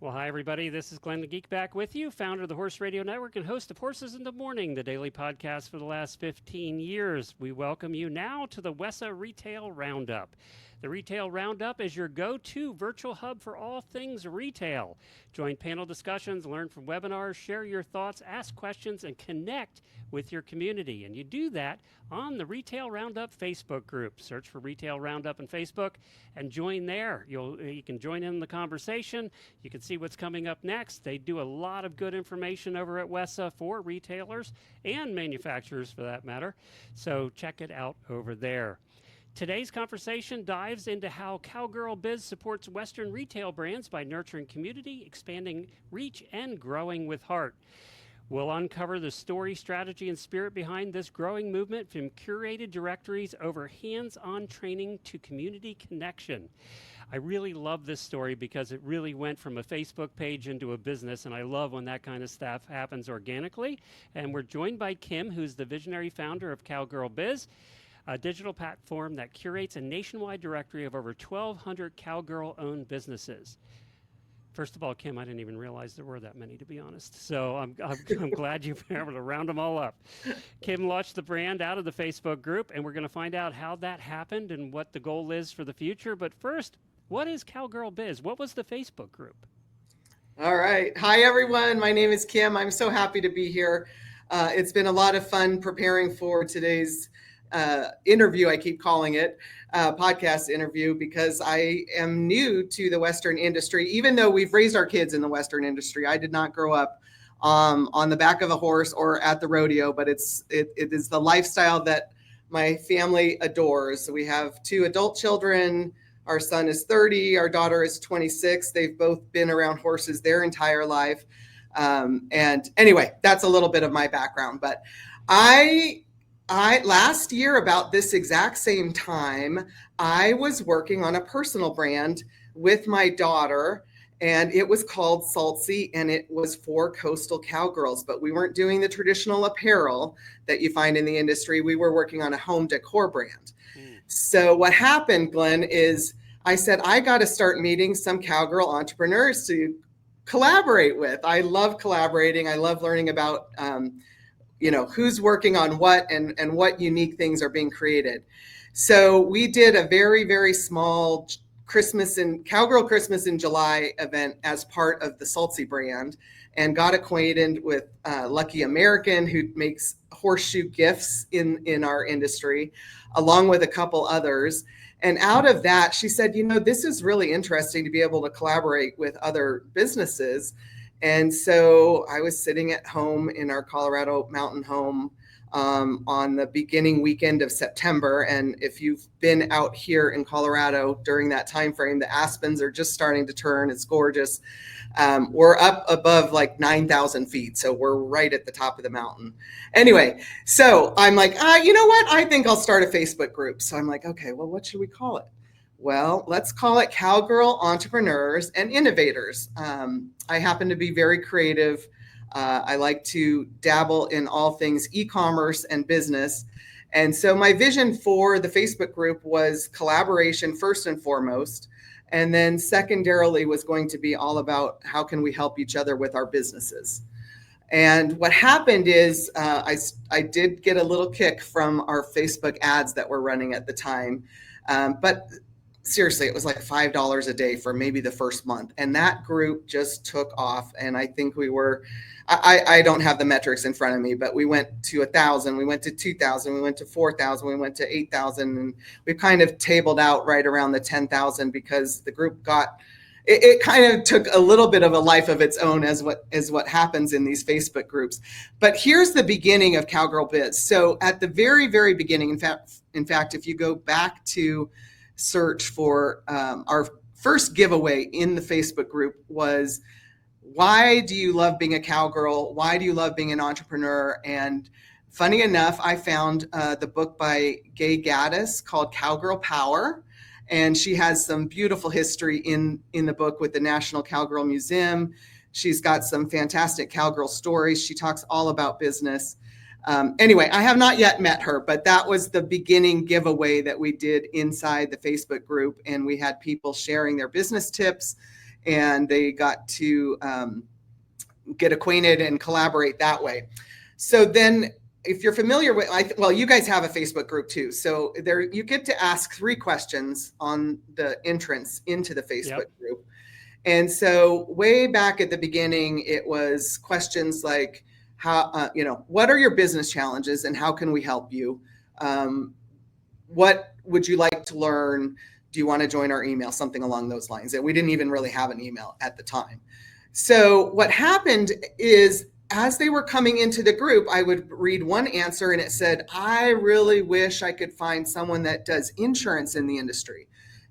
Well, hi, everybody. This is Glenn the Geek back with you, founder of the Horse Radio Network and host of Horses in the Morning, the daily podcast for the last 15 years. We welcome you now to the WESA Retail Roundup. The Retail Roundup is your go-to virtual hub for all things retail. Join panel discussions, learn from webinars, share your thoughts, ask questions, and connect with your community. And you do that on the Retail Roundup Facebook group. Search for Retail Roundup on Facebook and join there. You can join in the conversation. You can see what's coming up next. They do a lot of good information over at WESA for retailers and manufacturers for that matter. So check it out over there. Today's conversation dives into how Cowgirl Biz supports Western retail brands by nurturing community, expanding reach, and growing with heart. We'll uncover the story, strategy, and spirit behind this growing movement, from curated directories over hands-on training to community connection. I really love this story because it really went from a Facebook page into a business, and I love when that kind of stuff happens organically. And we're joined by Kim, who's the visionary founder of Cowgirl Biz, a digital platform that curates a nationwide directory of over 1,200 Cowgirl-owned businesses. First of all, Kim, I didn't even realize there were that many, to be honest. So I'm glad you've been able to round them all up. Kim launched the brand out of the Facebook group, and we're going to find out how that happened and what the goal is for the future. But first, what is Cowgirl Biz? What was the Facebook group? All right. Hi, everyone. My name is Kim. I'm so happy to be here. It's been a lot of fun preparing for today's interview, I keep calling it, podcast interview, because I am new to the Western industry. Even though we've raised our kids in the Western industry, I did not grow up on the back of a horse or at the rodeo, but it is the lifestyle that my family adores. So we have 2 adult children. Our son is 30, our daughter is 26. They've both been around horses their entire life. And anyway, that's a little bit of my background. But I last year, about this exact same time, I was working on a personal brand with my daughter, and it was called Saltsy, and it was for coastal cowgirls, but we weren't doing the traditional apparel that you find in the industry. We were working on a home decor brand. So what happened, Glenn, is I said, I got to start meeting some cowgirl entrepreneurs to collaborate with. I love collaborating. I love learning about who's working on what and what unique things are being created. So we did a very, very small Cowgirl Christmas in July event as part of the Saltsy brand, and got acquainted with Lucky American, who makes horseshoe gifts in our industry, along with a couple others. And out of that, she said, this is really interesting to be able to collaborate with other businesses. And so I was sitting at home in our Colorado mountain home on the beginning weekend of September. And if you've been out here in Colorado during that time frame, the aspens are just starting to turn. It's gorgeous. We're up above like 9,000 feet. So we're right at the top of the mountain. Anyway, so I'm like, you know what? I think I'll start a Facebook group. So I'm like, okay, well, what should we call it? Well, let's call it Cowgirl Entrepreneurs and Innovators. I happen to be very creative. I like to dabble in all things e-commerce and business. And so my vision for the Facebook group was collaboration first and foremost. And then secondarily was going to be all about how can we help each other with our businesses. And what happened is I did get a little kick from our Facebook ads that were running at the time. But seriously, it was like $5 a day for maybe the first month. And that group just took off. And I think I don't have the metrics in front of me, but we went to 1,000, we went to 2,000, we went to 4,000, we went to 8,000. And we kind of tabled out right around the 10,000 because the group it kind of took a little bit of a life of its own as what happens in these Facebook groups. But here's the beginning of Cowgirl Biz. So at the very, very beginning, in fact, if you go back to search for our first giveaway in the Facebook group was, why do you love being a cowgirl? Why do you love being an entrepreneur? And funny enough, I found the book by Gay Gaddis called Cowgirl Power. And she has some beautiful history in the book with the National Cowgirl Museum. She's got some fantastic cowgirl stories. She talks all about business. Anyway, I have not yet met her, but that was the beginning giveaway that we did inside the Facebook group. And we had people sharing their business tips and they got to get acquainted and collaborate that way. So then if you're familiar with, well, you guys have a Facebook group too. So there you get to ask 3 questions on the entrance into the Facebook group. And so way back at the beginning, it was questions like, how, what are your business challenges and how can we help you? What would you like to learn? Do you want to join our email? Something along those lines. And we didn't even really have an email at the time. So what happened is, as they were coming into the group, I would read one answer and it said, I really wish I could find someone that does insurance in the industry.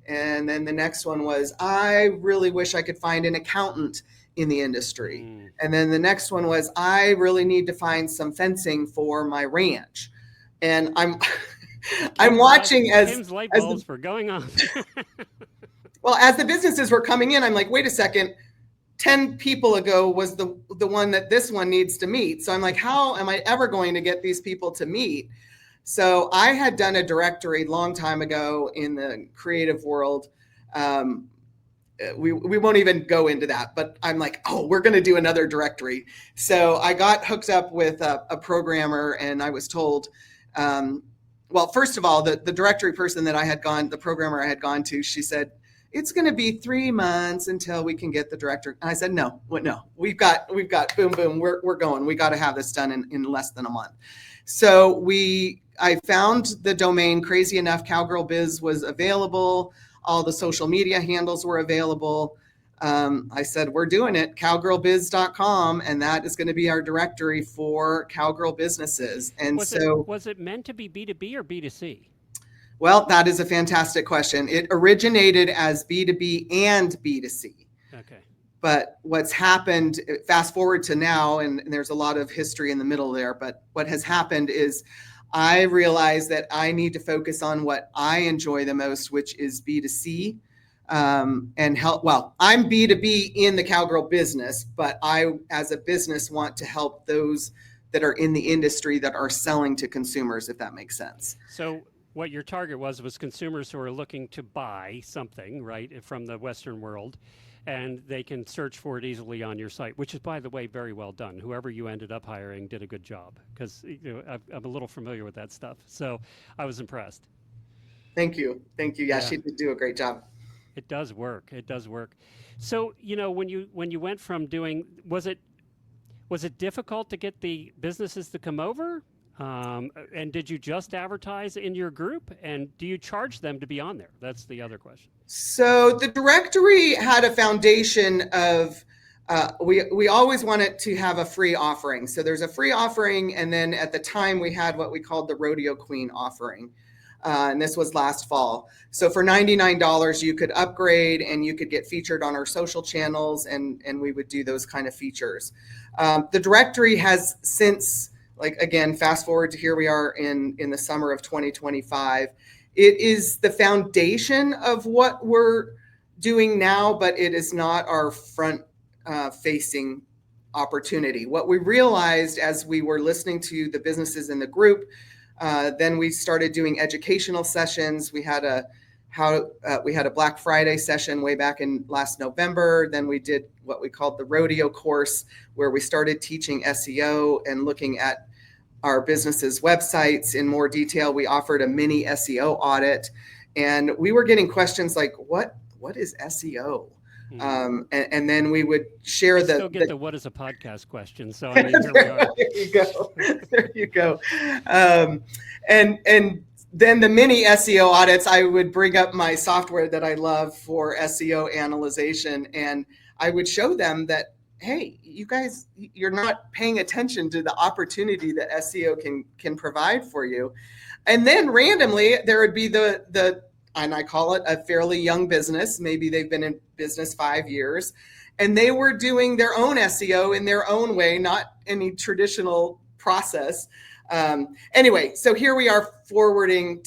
And then the next one was, I really wish I could find an accountant in the industry. And then the next one was, I really need to find some fencing for my ranch. And I'm watching as Kim's light bulbs were going off. Well, as the businesses were coming in, I'm like, wait a second. 10 people ago was the one that this one needs to meet. So I'm like, how am I ever going to get these people to meet? So I had done a directory long time ago in the creative world. We won't even go into that, but I'm like, oh, we're going to do another directory. So I got hooked up with a programmer, and I was told, well, first of all, the directory person that the programmer I had gone to, she said, it's going to be 3 months until we can get the director. And I said, no, we've got boom, boom. We're going. We got to have this done in less than a month. So I found the domain. Crazy enough, Cowgirl Biz was available. All the social media handles were available. I said, we're doing it, cowgirlbiz.com. And that is going to be our directory for Cowgirl businesses. And was it meant to be B2B or B2C? Well, that is a fantastic question. It originated as B2B and B2C. Okay. But what's happened, fast forward to now, and there's a lot of history in the middle there, but what has happened is I realized that I need to focus on what I enjoy the most, which is B2C, and help. Well, I'm B2B in the Cowgirl business, but I, as a business, want to help those that are in the industry that are selling to consumers, if that makes sense. So what your target was consumers who are looking to buy something, right, from the Western world, and they can search for it easily on your site, which is, by the way, very well done. Whoever you ended up hiring did a good job, because I'm a little familiar with that stuff. So I was impressed. Thank you. Yeah, she did do a great job. It does work. So, when you went from doing, was it difficult to get the businesses to come over? And did you just advertise in your group, and do you charge them to be on there? That's the other question. So the directory had a foundation of, we always wanted to have a free offering. So there's a free offering. And then at the time we had what we called the Rodeo Queen offering. And this was last fall. So for $99, you could upgrade and you could get featured on our social channels, and we would do those kind of features. The directory has since, like, again, fast forward to here we are in the summer of 2025. It is the foundation of what we're doing now, but it is not our front facing opportunity. What we realized as we were listening to the businesses in the group, then we started doing educational sessions. We had a Black Friday session way back in last November. Then we did what we called the rodeo course, where we started teaching SEO and looking at our businesses' websites in more detail. We offered a mini SEO audit, and we were getting questions like, what is SEO? And then we would share still get the what is a podcast question. So I mean, here we are. There you go. And then the mini SEO audits, I would bring up my software that I love for SEO analyzation, and I would show them that, hey, you guys, you're not paying attention to the opportunity that SEO can provide for you. And then randomly there would be the and I call it a fairly young business. Maybe they've been in business 5 years, and they were doing their own SEO in their own way, not any traditional process. Anyway, so here we are forwarding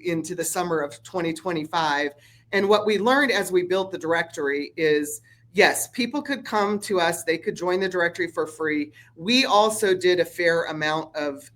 into the summer of 2025. And what we learned as we built the directory is, yes, people could come to us. They could join the directory for free. We also did a fair amount of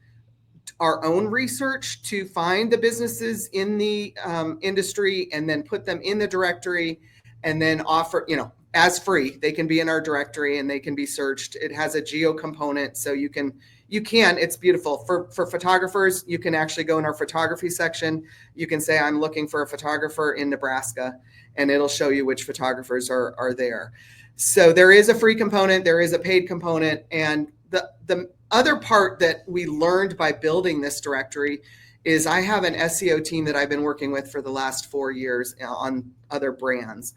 our own research to find the businesses in the industry and then put them in the directory, and then offer, as free. They can be in our directory and they can be searched. It has a geo component, so it's beautiful. For photographers, you can actually go in our photography section. You can say, I'm looking for a photographer in Nebraska, and it'll show you which photographers are there. So there is a free component, there is a paid component, and the other part that we learned by building this directory is I have an SEO team that I've been working with for the last 4 years on other brands,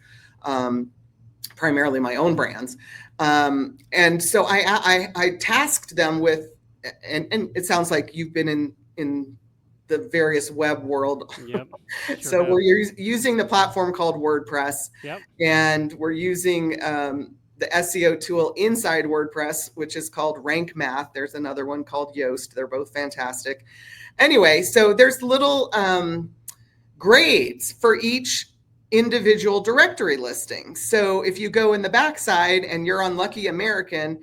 primarily my own brands. And so I tasked them with, and it sounds like you've been in the various web world. Yep. Sure So have. we're using the platform called WordPress. Yep. And we're using the SEO tool inside WordPress, which is called Rank Math. There's another one called Yoast. They're both fantastic. Anyway, so there's little grades for each individual directory listing. So if you go in the backside and you're on Lucky American,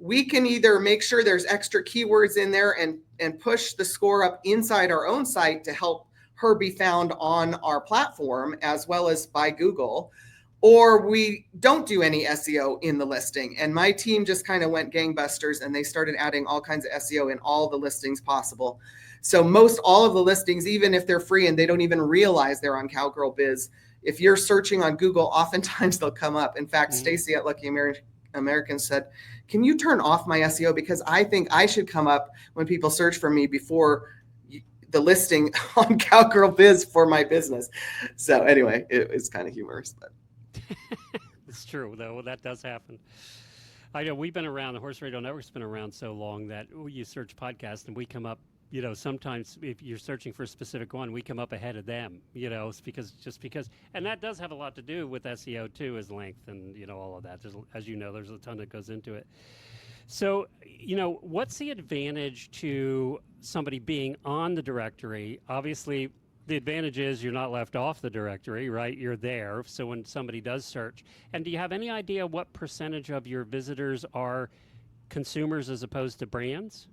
we can either make sure there's extra keywords in there and push the score up inside our own site to help her be found on our platform as well as by Google, or we don't do any SEO in the listing. And my team just kind of went gangbusters and they started adding all kinds of SEO in all the listings possible. So most all of the listings, even if they're free and they don't even realize they're on Cowgirl Biz, if you're searching on Google, oftentimes they'll come up. In fact, Stacy at Lucky American said, can you turn off my SEO? Because I think I should come up when people search for me before the listing on Cowgirl Biz for my business. So anyway, it's kind of humorous. But It's true, though. That does happen. I know we've been around, the Horse Radio Network's been around so long that you search podcasts and we come up, sometimes if you're searching for a specific one, we come up ahead of them, because, and that does have a lot to do with SEO too, is length and, all of that. As you know, there's a ton that goes into it. So, what's the advantage to somebody being on the directory? Obviously, the advantage is you're not left off the directory, right? You're there. So when somebody does search, and do you have any idea what percentage of your visitors are consumers as opposed to brands?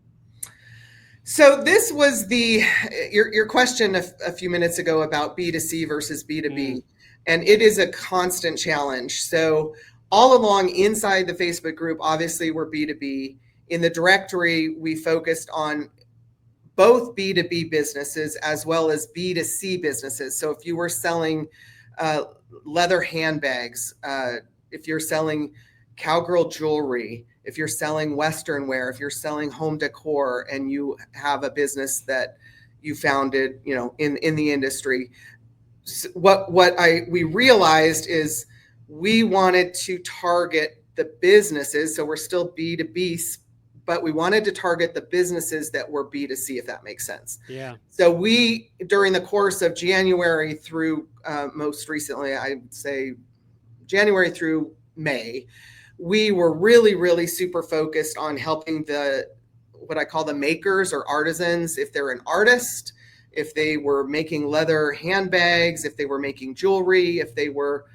So this was your question a few minutes ago about B2C versus B2B, and it is a constant challenge. So all along inside the Facebook group, obviously we're B2B. In the directory, we focused on both B2B businesses as well as B2C businesses. So if you were selling leather handbags, if you're selling cowgirl jewelry, if you're selling Western wear, if you're selling home decor, and you have a business that you founded, in the industry, what we realized is we wanted to target the businesses. So we're still B2B, but we wanted to target the businesses that were B2C, if that makes sense. Yeah. So we, during the course of January through most recently, I'd say January through May, we were really, really super focused on helping what I call the makers or artisans. If they're an artist, if they were making leather handbags, if they were making jewelry, if they were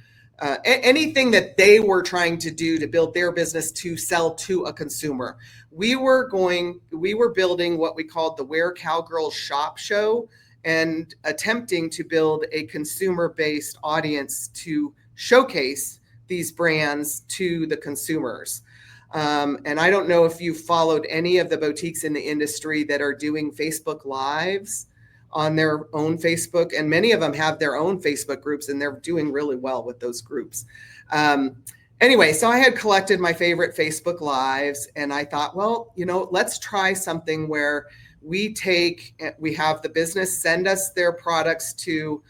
anything that they were trying to do to build their business to sell to a consumer. We were building what we called the Wear Cowgirl Shop Show and attempting to build a consumer-based audience to showcase these brands to the consumers. And I don't know if you followed any of the boutiques in the industry that are doing Facebook Lives on their own Facebook, and many of them have their own Facebook groups, and they're doing really well with those groups. Anyway, so I had collected my favorite Facebook Lives, and I thought, well, let's try something where we have the business send us their products to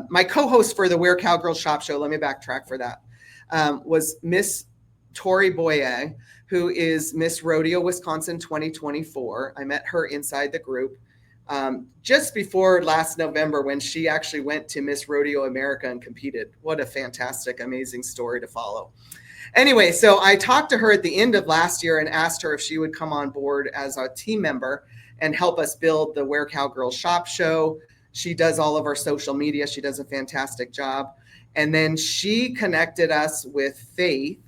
my co-host for the Wear Cowgirl Shop Show. Let me backtrack for that. Was Miss Tori Boye, who is Miss Rodeo Wisconsin 2024. I met her inside the group just before last November when she actually went to Miss Rodeo America and competed. What a fantastic, amazing story to follow. Anyway, so I talked to her at the end of last year and asked her if she would come on board as a team member and help us build the Wear Cowgirl Shop Show. She does all of our social media. She does a fantastic job. And then she connected us with Faith,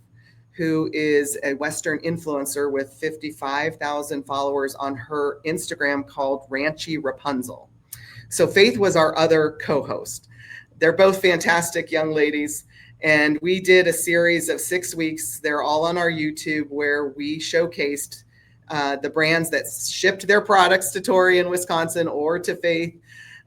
who is a Western influencer with 55,000 followers on her Instagram called Ranchy Rapunzel. So Faith was our other co-host. They're both fantastic young ladies. And we did a series of 6 weeks. They're all on our YouTube, where we showcased the brands that shipped their products to Tori in Wisconsin or to Faith.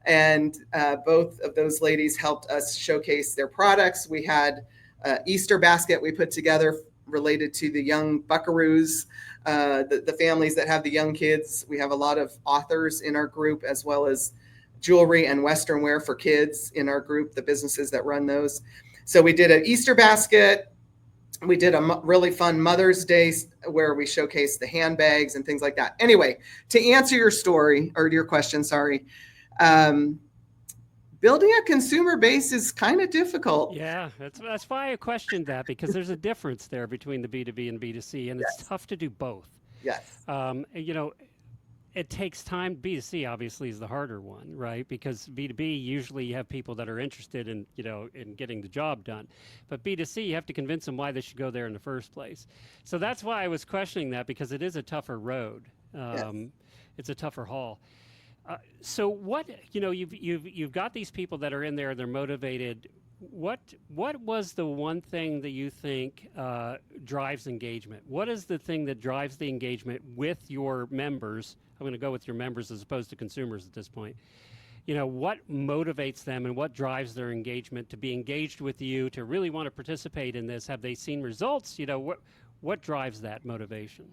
And both of those ladies helped us showcase their products. We had an Easter basket we put together related to the young buckaroos, the families that have the young kids. We have a lot of authors in our group, as well as jewelry and Western wear for kids in our group, the businesses that run those. So we did an Easter basket. We did a really fun Mother's Day where we showcased the handbags and things like that. Anyway, to answer your story, or your question, sorry, building a consumer base is kind of difficult. Yeah, that's why I questioned that, because there's a difference there between the B2B and B2C, and it's tough to do both. Yes. It takes time. B2C obviously is the harder one, right? Because B2B, usually you have people that are interested in, in getting the job done. But B2C, you have to convince them why they should go there in the first place. So that's why I was questioning that, because it is a tougher road. Yes. It's a tougher haul. So what, you've got these people that are in there, they're motivated. What was the one thing that you think drives engagement? What is the thing that drives the engagement with your members? I'm going to go with your members as opposed to consumers at this point. What motivates them and what drives their engagement to be engaged with you, to really want to participate in this? Have they seen results? What drives that motivation?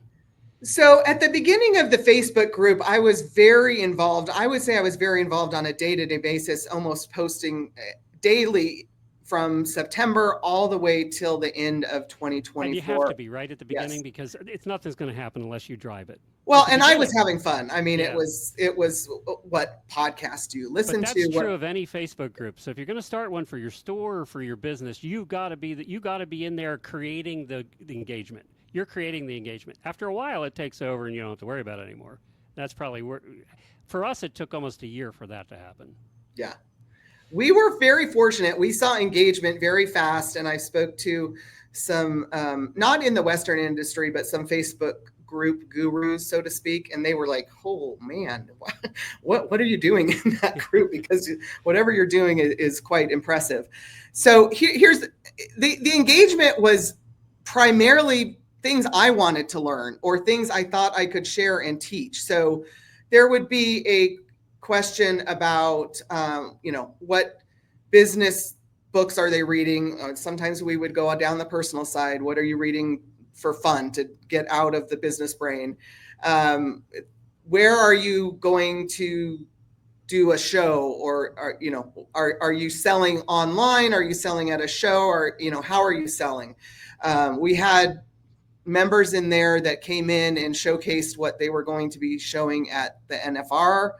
So at the beginning of the Facebook group, I was very involved. I would say I was very involved on a day-to-day basis, almost posting daily from September all the way till the end of 2024. And you have to be right at the beginning, yes. Because nothing's going to happen unless you drive it. Well, and I was having fun. I mean, it was what podcast do you listen but to? That's true of any Facebook group. So if you're going to start one for your store or for your business, you've got to be in there creating the engagement. You're creating the engagement. After a while, it takes over and you don't have to worry about it anymore. That's probably for us, it took almost a year for that to happen. Yeah. We were very fortunate. We saw engagement very fast. And I spoke to some, not in the Western industry, but some Facebook group gurus, so to speak. And they were like, oh man, what are you doing in that group? Because whatever you're doing is quite impressive. So here's the engagement was primarily things I wanted to learn or things I thought I could share and teach. So there would be a question about, what business books are they reading? Sometimes we would go down the personal side. What are you reading for fun to get out of the business brain? Where are you going to do a show, or are you selling online? Are you selling at a show, or how are you selling? We had members in there that came in and showcased what they were going to be showing at the NFR.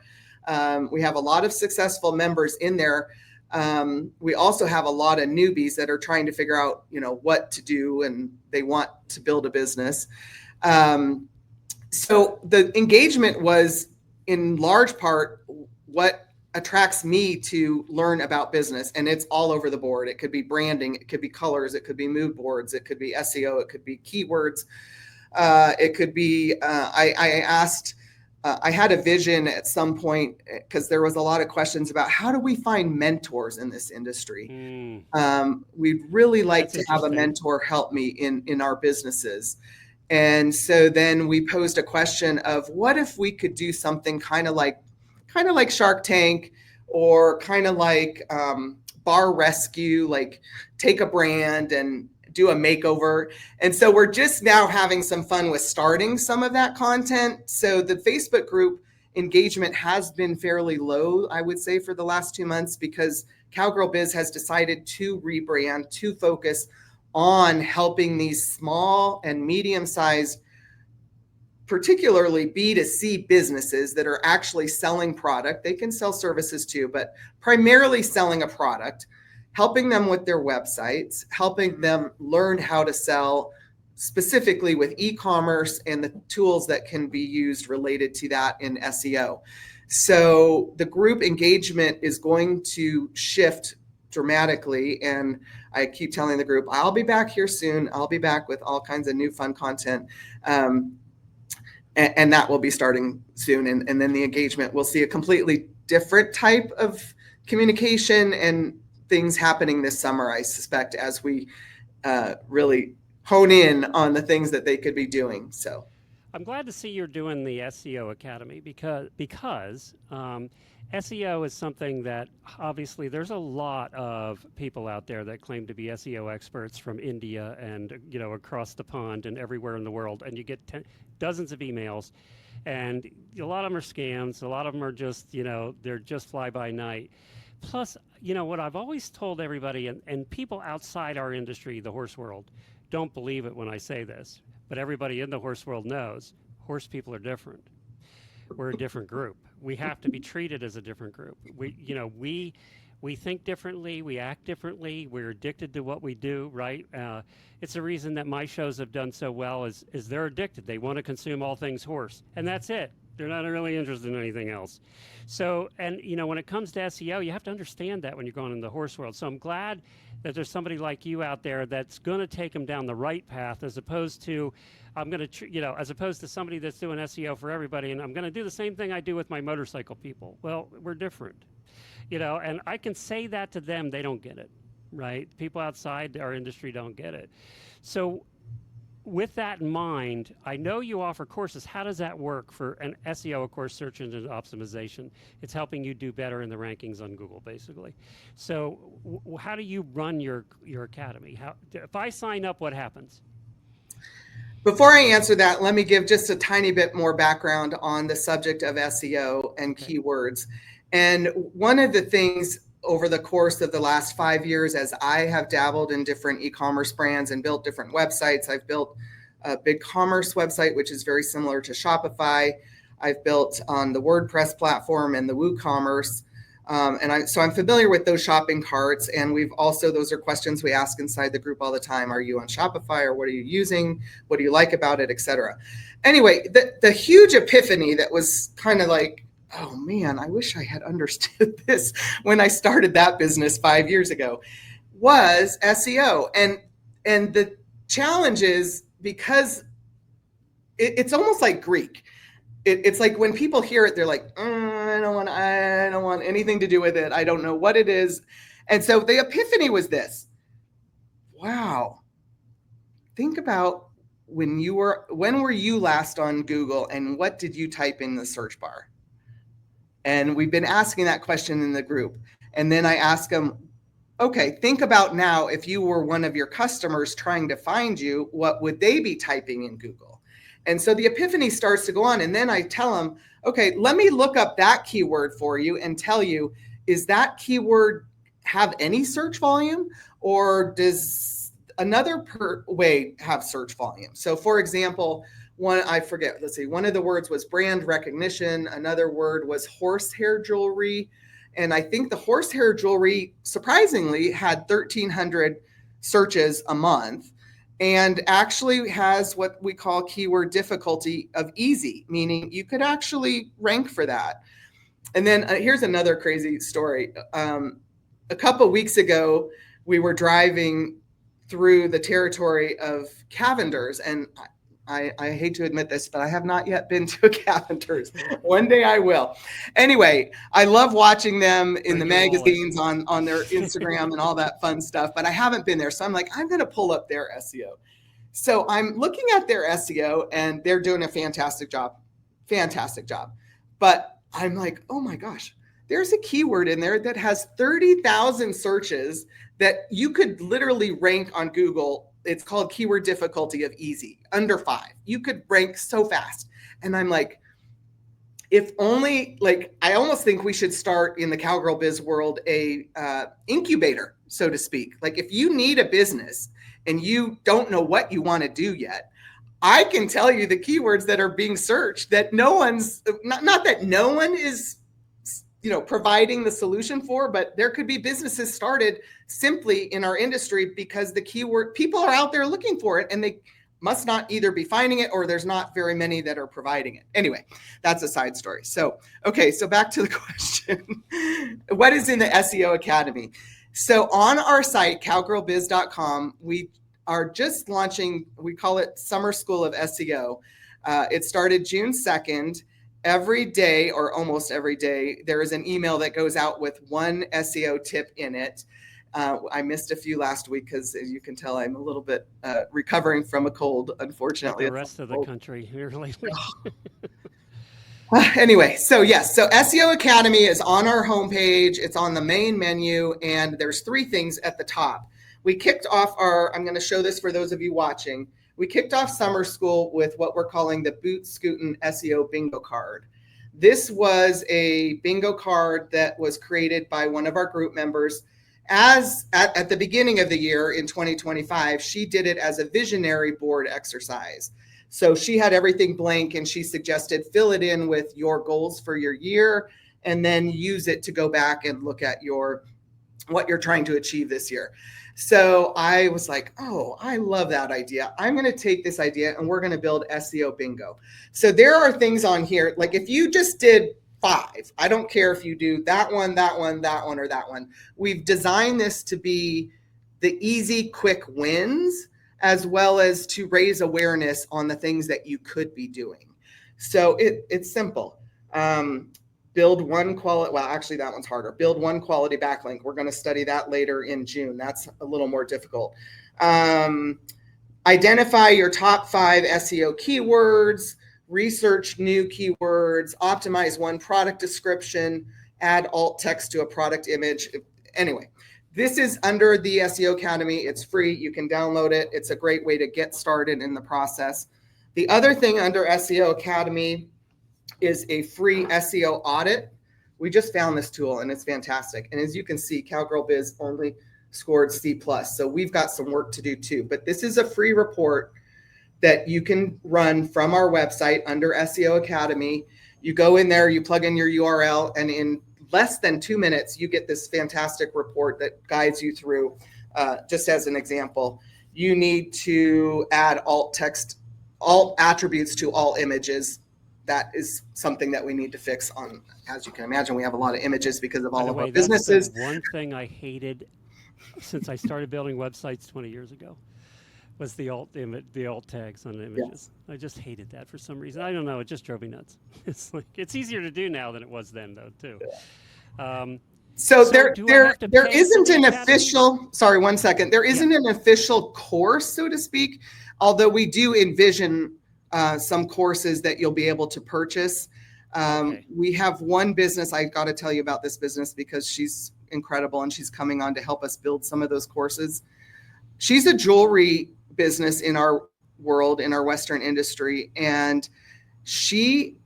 We have a lot of successful members in there. We also have a lot of newbies that are trying to figure out, what to do, and they want to build a business. So the engagement was in large part what attracts me to learn about business, and it's all over the board. It could be branding, it could be colors, it could be mood boards, it could be SEO, it could be keywords. It could be, I had a vision at some point, because there was a lot of questions about how do we find mentors in this industry? We'd really like to have a mentor help me in our businesses. And so then we posed a question of, what if we could do something kind of like Shark Tank, or kind of like Bar Rescue, like take a brand and do a makeover. And so we're just now having some fun with starting some of that content. So the Facebook group engagement has been fairly low, I would say, for the last 2 months, because Cowgirl Biz has decided to rebrand, to focus on helping these small and medium-sized, particularly B2C businesses that are actually selling product. They can sell services too, but primarily selling a product, helping them with their websites, helping them learn how to sell specifically with e-commerce and the tools that can be used related to that in SEO. So the group engagement is going to shift dramatically. And I keep telling the group, I'll be back here soon. I'll be back with all kinds of new fun content. And that will be starting soon. And then the engagement, we'll see a completely different type of communication and things happening this summer, I suspect, as we really hone in on the things that they could be doing. So I'm glad to see you're doing the SEO Academy because SEO is something that obviously there's a lot of people out there that claim to be SEO experts from India and across the pond and everywhere in the world, and you get dozens of emails, and a lot of them are scams. A lot of them are just they're just fly by night. Plus, what I've always told everybody, and people outside our industry, the horse world, don't believe it when I say this, but everybody in the horse world knows horse people are different. We're a different group. We have to be treated as a different group. We think differently. We act differently. We're addicted to what we do, right? It's the reason that my shows have done so well is they're addicted. They want to consume all things horse, and that's it. They're not really interested in anything else. So, and when it comes to SEO, you have to understand that when you're going in the horse world. So I'm glad that there's somebody like you out there that's going to take them down the right path, as opposed to as opposed to somebody that's doing SEO for everybody, and I'm going to do the same thing I do with my motorcycle people. Well, we're different, and I can say that to them. They don't get it, right? People outside our industry don't get it. So with that in mind, I know you offer courses. How does that work for an SEO, of course, search engine optimization? It's helping you do better in the rankings on Google, basically. So how do you run your academy? If I sign up, what happens? Before I answer that, let me give just a tiny bit more background on the subject of SEO and keywords. And one of the things over the course of the last 5 years, as I have dabbled in different e-commerce brands and built different websites, I've built a BigCommerce website, which is very similar to Shopify. I've built on the WordPress platform and the WooCommerce. So I'm familiar with those shopping carts. And those are questions we ask inside the group all the time. Are you on Shopify, or what are you using? What do you like about it, et cetera? Anyway, the huge epiphany that was kind of like, oh man, I wish I had understood this when I started that business 5 years ago, was SEO. And the challenge is because it's almost like Greek. It's like when people hear it, they're like, I don't want anything to do with it. I don't know what it is. And so the epiphany was this. Wow. Think about when were you last on Google, and what did you type in the search bar? And we've been asking that question in the group. And then I ask them, okay, think about now, if you were one of your customers trying to find you, what would they be typing in Google? And so the epiphany starts to go on. And then I tell them, okay, let me look up that keyword for you and tell you, is that keyword have any search volume, or does another way have search volume? So for example, one of the words was brand recognition. Another word was horsehair jewelry. And I think the horsehair jewelry, surprisingly, had 1,300 searches a month, and actually has what we call keyword difficulty of easy, meaning you could actually rank for that. And then here's another crazy story. A couple weeks ago, we were driving through the territory of Cavenders, and I hate to admit this, but I have not yet been to a Cavenders. One day I will. Anyway, I love watching them in the magazines on their Instagram and all that fun stuff, but I haven't been there. So I'm like, I'm going to pull up their SEO. So I'm looking at their SEO, and they're doing a fantastic job. But I'm like, oh my gosh, there's a keyword in there that has 30,000 searches that you could literally rank on Google. It's called keyword difficulty of easy, under 5. You could rank so fast. And I'm like, if only, I almost think we should start in the Cowgirl Biz world a incubator, so to speak. Like, if you need a business and you don't know what you want to do yet, I can tell you the keywords that are being searched that not that no one is providing the solution for, but there could be businesses started simply in our industry because the keyword, people are out there looking for it, and they must not either be finding it, or there's not very many that are providing it. Anyway, that's a side story. So back to the question. What is in the SEO Academy? So on our site, cowgirlbiz.com, we are just launching, we call it Summer School of SEO. It started June 2nd. Every day, or almost every day, there is an email that goes out with one SEO tip in it. I missed a few last week because, as you can tell, I'm a little bit recovering from a cold, unfortunately. Like the rest of the country here lately. Anyway, so yes, so SEO Academy is on our homepage. It's on the main menu, and there's 3 things at the top. We kicked off I'm going to show this for those of you watching. We kicked off summer school with what we're calling the Boot Scootin' SEO bingo card. This was a bingo card that was created by one of our group members. As at the beginning of the year in 2025, she did it as a visionary board exercise. So she had everything blank, and she suggested fill it in with your goals for your year, and then use it to go back and look at what you're trying to achieve this year. So I was like, oh, I love that idea. I'm going to take this idea and we're going to build SEO bingo. So there are things on here, like if you just did 5, I don't care if you do that one, that one, that one, or that one. We've designed this to be the easy, quick wins, as well as to raise awareness on the things that you could be doing. So it's simple. Build one quality, well, actually that one's harder. Build one quality backlink. We're going to study that later in June. That's a little more difficult. Identify your top 5 SEO keywords, research new keywords, optimize one product description, add alt text to a product image. Anyway, this is under the SEO Academy. It's free. You can download it. It's a great way to get started in the process. The other thing under SEO Academy is a free SEO audit. We just found this tool and it's fantastic. And as you can see, Cowgirl Biz only scored C+. So we've got some work to do too. But this is a free report that you can run from our website under SEO Academy. You go in there, you plug in your URL, and in less than 2 minutes, you get this fantastic report that guides you through. Just as an example, you need to add alt text, alt attributes to all images. That is something that we need to fix on. As you can imagine, we have a lot of images because of all of our businesses. That's one thing I hated since I started building websites 20 years ago was the alt tags on the images. Yeah. I just hated that for some reason. I don't know. It just drove me nuts. It's like it's easier to do now than it was then, though, too. Yeah. So there isn't an official. Sorry, 1 second. There isn't an official course, so to speak. Although we do envision some courses that you'll be able to purchase. We have one business. I got to tell you about this business because she's incredible and she's coming on to help us build some of those courses. She's a jewelry business in our world, in our Western industry, and she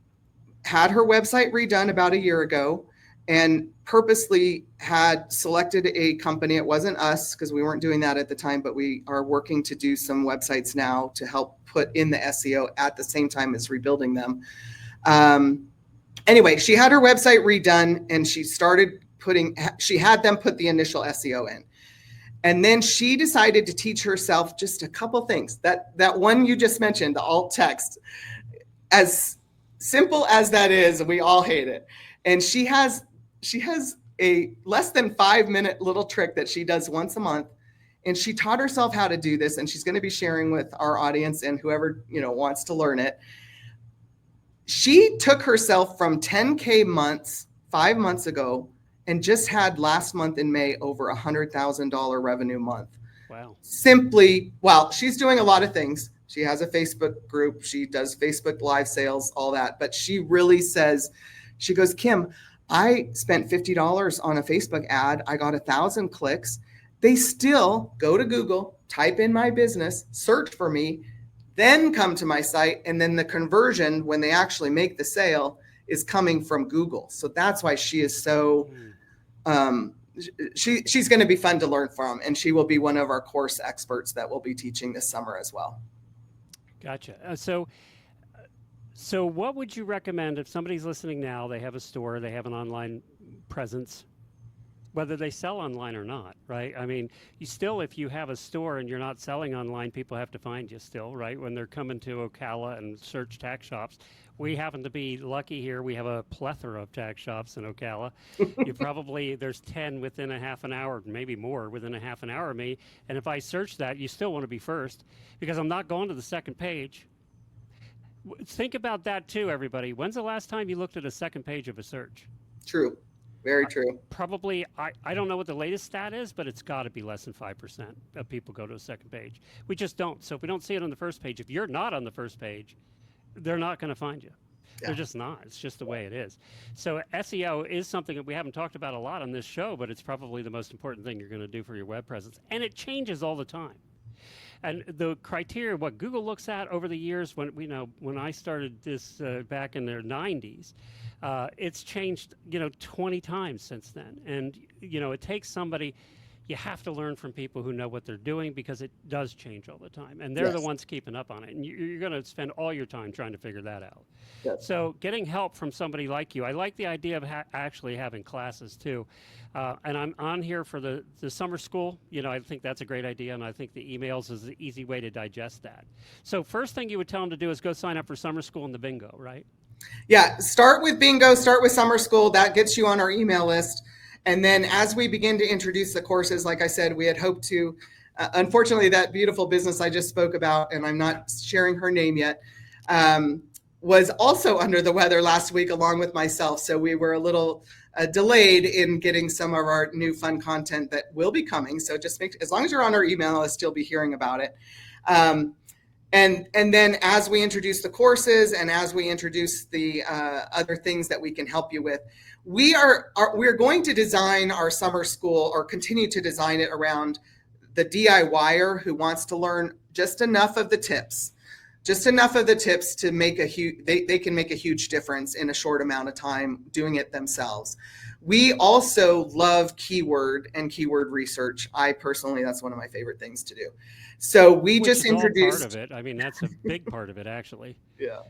had her website redone about a year ago and purposely had selected a company. It wasn't us because we weren't doing that at the time, but we are working to do some websites now to help put in the SEO at the same time as rebuilding them. Anyway, she had her website redone and she had them put the initial SEO in. And then she decided to teach herself just a couple things. That one you just mentioned, the alt text, as simple as that is, we all hate it. And she has a less than 5-minute little trick that she does once a month. And she taught herself how to do this, and she's going to be sharing with our audience and whoever wants to learn it. She took herself from 10K months 5 months ago and just had last month in May over $100,000 revenue month. Wow. She's doing a lot of things. She has a Facebook group. She does Facebook live sales, all that. But she really says, she goes, Kim, I spent $50 on a Facebook ad. I got 1,000 clicks. They still go to Google, type in my business, search for me, then come to my site. And then the conversion, when they actually make the sale, is coming from Google. So that's why she is so, she's going to be fun to learn from. And she will be one of our course experts that we'll be teaching this summer as well. Gotcha. So what would you recommend if somebody's listening now, they have a store, they have an online presence, whether they sell online or not, right? I mean, if you have a store and you're not selling online, people have to find you still, right? When they're coming to Ocala and search tax shops. We happen to be lucky here. We have a plethora of tax shops in Ocala. There's 10 within a half an hour, maybe more within a half an hour of me. And if I search that, you still want to be first because I'm not going to the second page. Think about that too, everybody. When's the last time you looked at a second page of a search? True. Very true. Probably, I don't know what the latest stat is, but it's got to be less than 5% of people go to a second page. We just don't. So if we don't see it on the first page, if you're not on the first page, they're not going to find you. They're just not. It's just the way it is. So SEO is something that we haven't talked about a lot on this show, but it's probably the most important thing you're going to do for your web presence. And it changes all the time. And the criteria, what Google looks at over the years, when I started this back in the 90s, it's changed 20 times since then. And it takes somebody. You have to learn from people who know what they're doing, because it does change all the time, and they're the ones keeping up on it. And you're going to spend all your time trying to figure that out. Yes. So getting help from somebody like you, I like the idea of actually having classes too. And I'm on here for the summer school. I think that's a great idea, and I think the emails is the easy way to digest that. So first thing you would tell them to do is go sign up for summer school and the bingo, right? Yeah, start with bingo, start with summer school. That gets you on our email list. And then as we begin to introduce the courses, like I said, we had hoped to, unfortunately, that beautiful business I just spoke about, and I'm not sharing her name yet, was also under the weather last week along with myself. So we were a little delayed in getting some of our new fun content that will be coming. So just as long as you're on our email list, you'll be hearing about it. And then as we introduce the courses and as we introduce the other things that we can help you with, we're going to design our summer school, or continue to design it around the DIYer who wants to learn just enough of the tips to make they can make a huge difference in a short amount of time doing it themselves. We also love keyword and keyword research. I personally, that's one of my favorite things to do. So we just introduced part of it. I mean, that's a big part of it, actually. Yeah.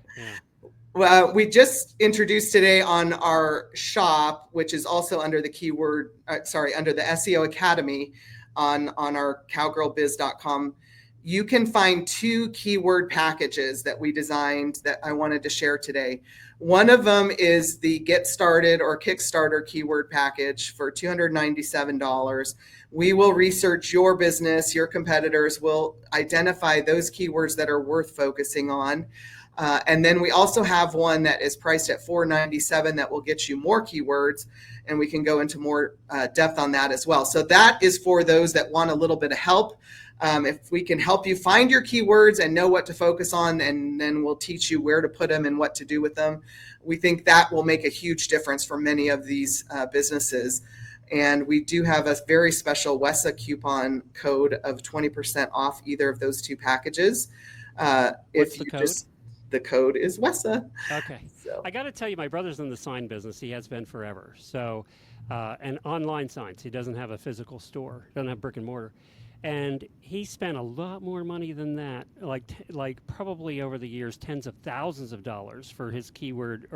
Well, we just introduced today on our shop, which is also under the under the SEO Academy on our cowgirlbiz.com. You can find 2 keyword packages that we designed that I wanted to share today. One of them is the Get Started or Kickstarter keyword package for $297. We will research your business, your competitors, will identify those keywords that are worth focusing on. And then we also have one that is priced at $497 that will get you more keywords, and we can go into more depth on that as well. So that is for those that want a little bit of help. If we can help you find your keywords and know what to focus on, and then we'll teach you where to put them and what to do with them, we think that will make a huge difference for many of these businesses. And we do have a very special WESA coupon code of 20% off either of those 2 packages. What's the code? The code is WESA. Okay. So I got to tell you, my brother's in the sign business. He has been forever. So, and online signs. He doesn't have a physical store. Doesn't have brick and mortar. And he spent a lot more money than that, like probably over the years, tens of thousands of dollars for his keyword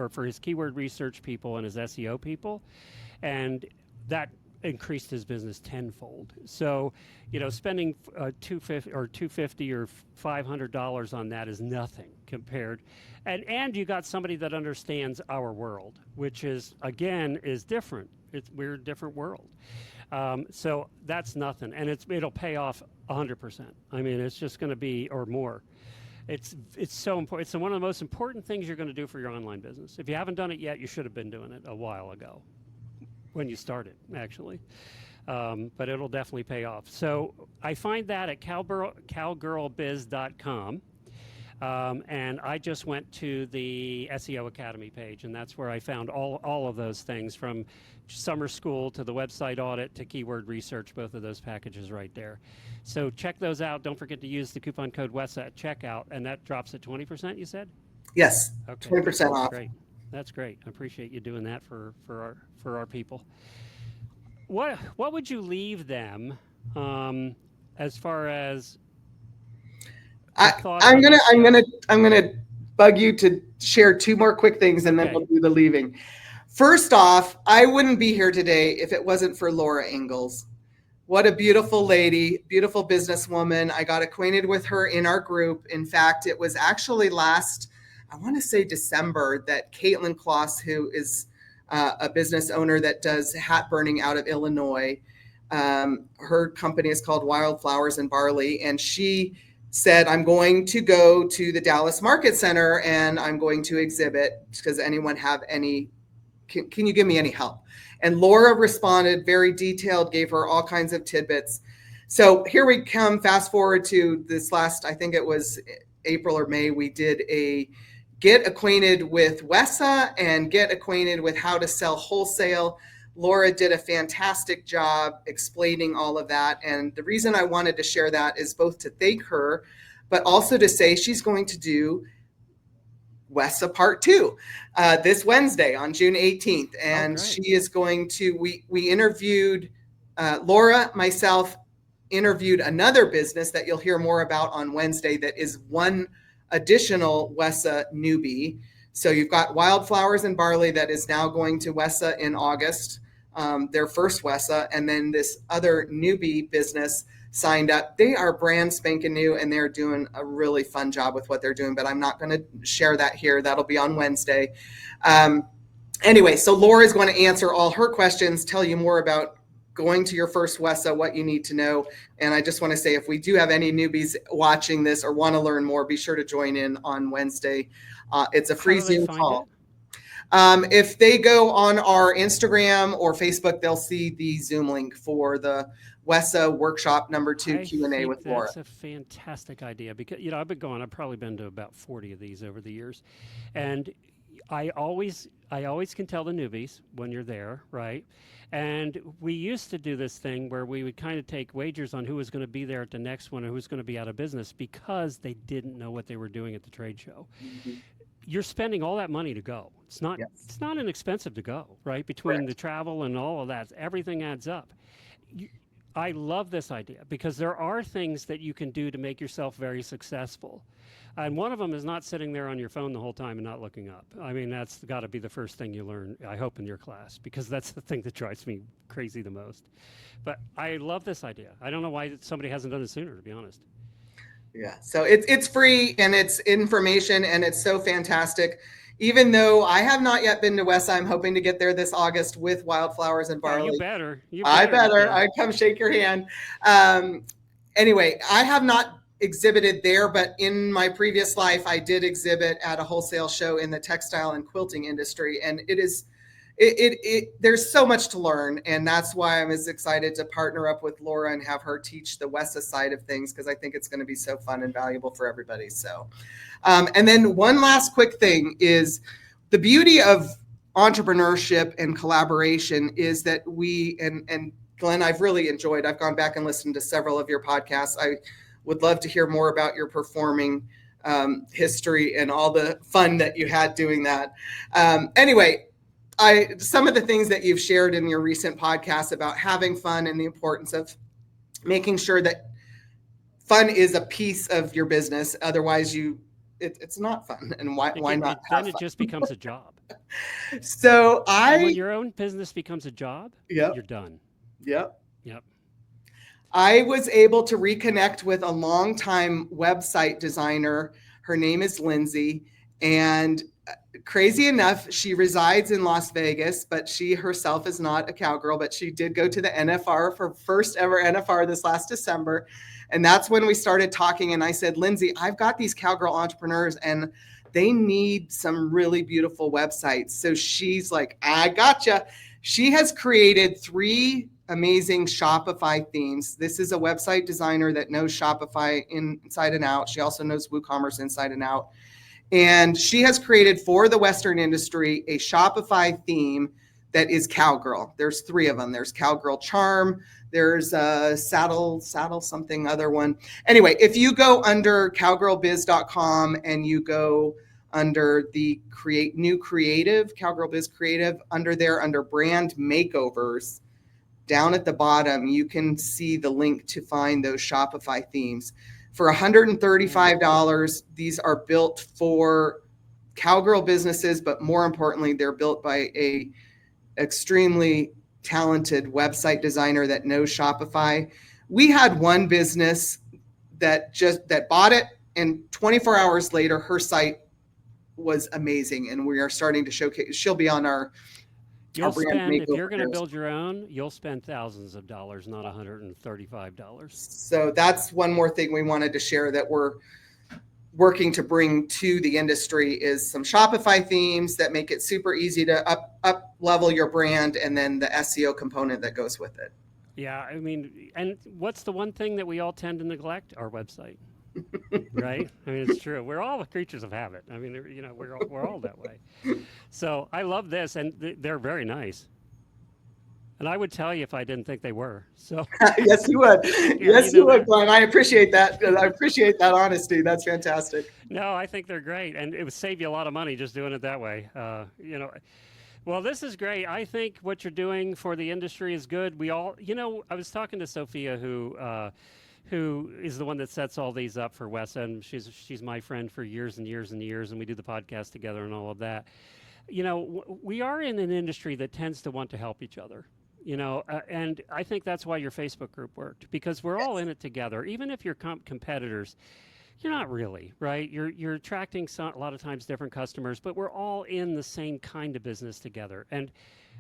research people and his SEO people. And that increased his business tenfold. So, spending $250 or $500 on that is nothing compared. And you got somebody that understands our world, which is different. We're a different world. So that's nothing, and it'll pay off 100%. I mean, it's just going to be, or more. It's so important. It's one of the most important things you're going to do for your online business. If you haven't done it yet, you should have been doing it a while ago, when you started, actually. But it'll definitely pay off. So I find that at cowgirlbiz.com. And I just went to the SEO Academy page, and that's where I found all of those things, from summer school to the website audit to keyword research, both of those packages right there. So check those out. Don't forget to use the coupon code WESA at checkout, and that drops at 20%, you said? Yes, okay. 20% off. Great. That's great. I appreciate you doing that for our people. What would you leave them as far as I'm gonna bug you to share 2 more quick things, and then we'll do the leaving. First off, I wouldn't be here today if it wasn't for Laura Ingalls. What a beautiful lady, beautiful businesswoman. I got acquainted with her in our group. In fact, it was actually I want to say December, that Caitlin Kloss, who is a business owner that does hat burning out of Illinois. Her company is called Wildflowers and Barley, and she said, I'm going to go to the Dallas Market Center and I'm going to exhibit. Does anyone have any can you give me any help? And Laura responded, very detailed, gave her all kinds of tidbits. So here we come, fast forward to this last, I think it was April or May, we did a get acquainted with WESA and get acquainted with how to sell wholesale. Laura did a fantastic job explaining all of that. And the reason I wanted to share that is both to thank her, but also to say she's going to do WESA Part 2 this Wednesday on June 18th. And she is going to, we interviewed Laura, myself, interviewed another business that you'll hear more about on Wednesday that is one additional WESA newbie. So you've got Wildflowers and Barley that is now going to WESA in August, their first WESA, and then this other newbie business signed up. They are brand spanking new and they're doing a really fun job with what they're doing, but I'm not going to share that here. That'll be on Wednesday. Anyway, so Laura is going to answer all her questions, tell you more about going to your first WESA, what you need to know. And I just want to say, if we do have any newbies watching this or want to learn more, be sure to join in on Wednesday. It's a free Zoom call. If they go on our Instagram or Facebook, they'll see the Zoom link for the WESA workshop number 2 Q&A with Laura. That's a fantastic idea because, I've probably been to about 40 of these over the years. And I always can tell the newbies when you're there, right? And we used to do this thing where we would kind of take wagers on who was going to be there at the next one or who's going to be out of business because they didn't know what they were doing at the trade show. Mm-hmm. You're spending all that money to go. It's not inexpensive to go, right? Between the travel and all of that, everything adds up. I love this idea because there are things that you can do to make yourself very successful. And one of them is not sitting there on your phone the whole time and not looking up. I mean, that's got to be the first thing you learn, I hope, in your class, because that's the thing that drives me crazy the most. But I love this idea. I don't know why somebody hasn't done it sooner, to be honest. Yeah, so it's free and it's information and it's so fantastic. Even though I have not yet been to WESA, I'm hoping to get there this August with Wildflowers and Barley. Yeah, you better. I better. I come shake your hand. Anyway, I have not exhibited there, but in my previous life, I did exhibit at a wholesale show in the textile and quilting industry. And there's so much to learn. And that's why I'm as excited to partner up with Laura and have her teach the WESA side of things, because I think it's going to be so fun and valuable for everybody. So, and then one last quick thing is the beauty of entrepreneurship and collaboration is that and Glenn, I've really enjoyed, I've gone back and listened to several of your podcasts. I would love to hear more about your performing history and all the fun that you had doing that. Anyway, some of the things that you've shared in your recent podcasts about having fun and the importance of making sure that fun is a piece of your business. Otherwise, it's not fun. And why not? Then it just becomes a job. So and when your own business becomes a job, you're done. Yep. I was able to reconnect with a longtime website designer. Her name is Lindsay, and crazy enough, she resides in Las Vegas, but she herself is not a cowgirl, but she did go to the NFR for first ever NFR this last December. And that's when we started talking. And I said, Lindsay, I've got these cowgirl entrepreneurs and they need some really beautiful websites. So she's like, I gotcha. She has created 3 amazing Shopify themes. This is a website designer that knows Shopify inside and out. She also knows WooCommerce inside and out. And she has created for the Western industry a Shopify theme that is cowgirl. There's 3 of them. There's Cowgirl Charm. There's a saddle something other one. Anyway, if you go under cowgirlbiz.com and you go under the new creative, Cowgirl Biz Creative, under brand makeovers, down at the bottom, you can see the link to find those Shopify themes. For $135, these are built for cowgirl businesses, but more importantly, they're built by a extremely talented website designer that knows Shopify. We had one business that bought it, and 24 hours later, her site was amazing, and we are starting to showcase. She'll be on our. If you're going to build your own, you'll spend thousands of dollars, not $135. So that's one more thing we wanted to share, that working to bring to the industry is some Shopify themes that make it super easy to up level your brand, and then the SEO component that goes with it. Yeah, I mean, and what's the one thing that we all tend to neglect? Our website, right? I mean, it's true. We're all creatures of habit. I mean, we're all that way. So I love this, and they're very nice. And I would tell you if I didn't think they were. So Yes, you would. Yeah, Yes, you know you would, that. Glenn. I appreciate that. I appreciate that honesty. That's fantastic. No, I think they're great, and it would save you a lot of money just doing it that way. Well, this is great. I think what you're doing for the industry is good. We all, I was talking to Sophia, who is the one that sets all these up for Wesa, and she's my friend for years and years and years, and we do the podcast together and all of that. We are in an industry that tends to want to help each other. And I think that's why your Facebook group worked, because we're all in it together. Even if you're competitors, you're not really, right? You're attracting a lot of times different customers, but we're all in the same kind of business together. And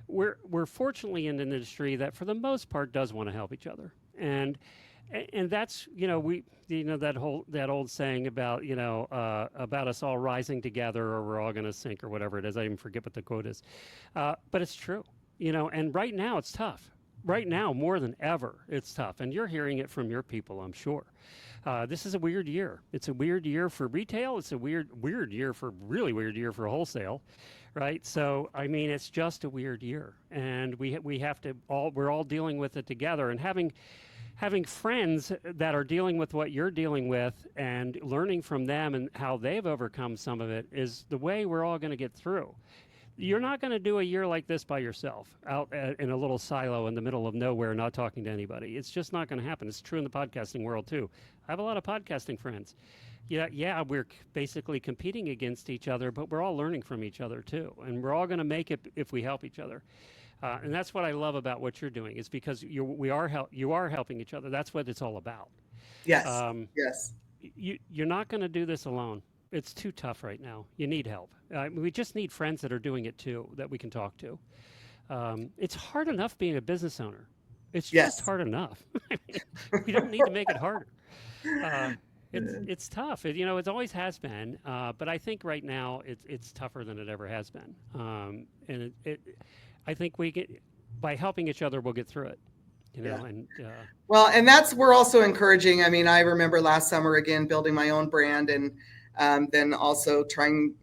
we're fortunately in an industry that, for the most part, does want to help each other. And that's that old saying about about us all rising together, or we're all going to sink, or whatever it is. I even forget what the quote is, but it's true. And right now it's tough. Right now, more than ever, it's tough. And you're hearing it from your people, I'm sure. This is a weird year. It's a weird year for retail. It's a really weird year for wholesale, right? So, I mean, it's just a weird year. And we're all dealing with it together. And having friends that are dealing with what you're dealing with and learning from them and how they've overcome some of it is the way we're all going to get through. You're not going to do a year like this by yourself, out in a little silo in the middle of nowhere, not talking to anybody. It's just not going to happen. It's true in the podcasting world, too. I have a lot of podcasting friends. Yeah, we're basically competing against each other, but we're all learning from each other, too. And we're all going to make it if we help each other. And that's what I love about what you're doing, is because you are helping each other. That's what it's all about. Yes, yes. You're not going to do this alone. It's too tough right now. You need help. We just need friends that are doing it too, that we can talk to. It's hard enough being a business owner. It's just hard enough. We don't need to make it harder. It's tough. It always has been. But I think right now it's tougher than it ever has been. And I think by helping each other, we'll get through it. Well, and we're also encouraging. I mean, I remember last summer, again, building my own brand, and then also trying,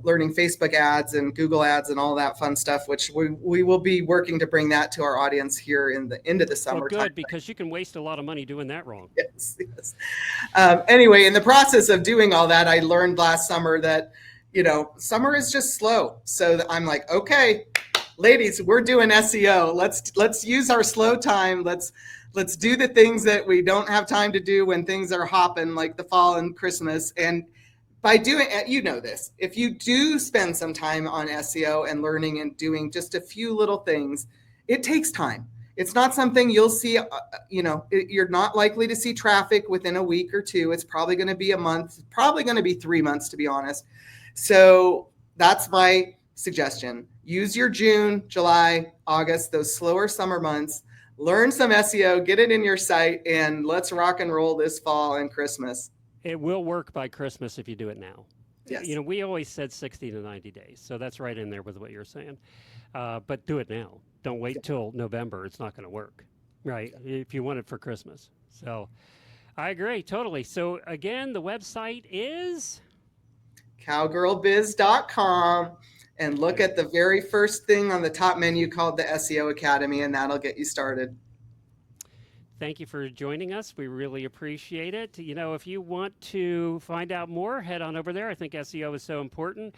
learning Facebook ads and Google ads and all that fun stuff, which we will be working to bring that to our audience here in the end of the summer. Well, good, because you can waste a lot of money doing that wrong. Yes. Anyway, in the process of doing all that, I learned last summer that, summer is just slow. So I'm like, okay, ladies, we're doing SEO. Let's use our slow time. Let's do the things that we don't have time to do when things are hopping, like the fall and Christmas. And by doing, this, if you do spend some time on SEO and learning and doing just a few little things, it takes time. It's not something you'll see, you're not likely to see traffic within a week or two. It's probably going to be a month, probably going to be 3 months, to be honest. So that's my suggestion. Use your June, July, August, those slower summer months. Learn some SEO, get it in your site, and let's rock and roll this fall and Christmas. It will work by Christmas if you do it now. Yes. We always said 60 to 90 days, so that's right in there with what you're saying. But do it now. Don't wait till November. It's not going to work, right? If you want it for Christmas. So I agree, totally. So again, the website is cowgirlbiz.com. And look at the very first thing on the top menu called the SEO Academy, and that'll get you started. Thank you for joining us. We really appreciate it. If you want to find out more, head on over there. I think SEO is so important.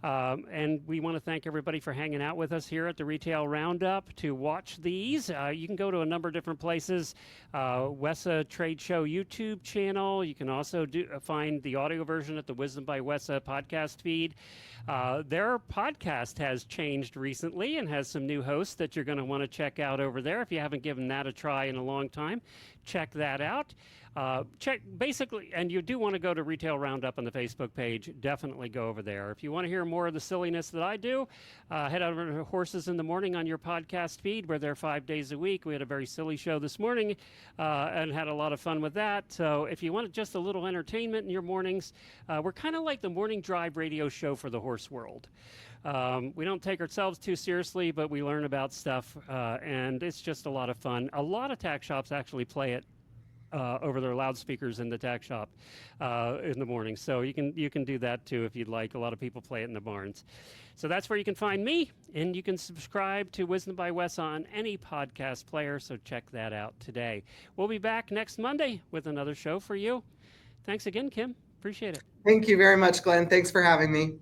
And we want to thank everybody for hanging out with us here at the Retail Roundup. To watch these, you can go to a number of different places. Wesa Trade Show YouTube channel. You can also find the audio version at the Wisdom by Wesa podcast feed. Their podcast has changed recently and has some new hosts that you're going to want to check out over there. If you haven't given that a try in a long time, check that out. Check basically, and you do want to go to Retail Roundup on the Facebook page. Definitely go over there. If you want to hear more of the silliness that I do, head over to Horses in the Morning on your podcast feed. We're there 5 days a week. We had a very silly show this morning and had a lot of fun with that. So if you want just a little entertainment in your mornings, we're kind of like the morning drive radio show for the horse world. We don't take ourselves too seriously, but we learn about stuff, and it's just a lot of fun. A lot of tack shops actually play it over their loudspeakers in the tack shop in the morning. So you can do that too if you'd like. A lot of people play it in the barns. So that's where you can find me, and you can subscribe to Wisdom by Wes on any podcast player, so check that out today. We'll be back next Monday with another show for you. Thanks again, Kim. Appreciate it. Thank you very much, Glenn. Thanks for having me.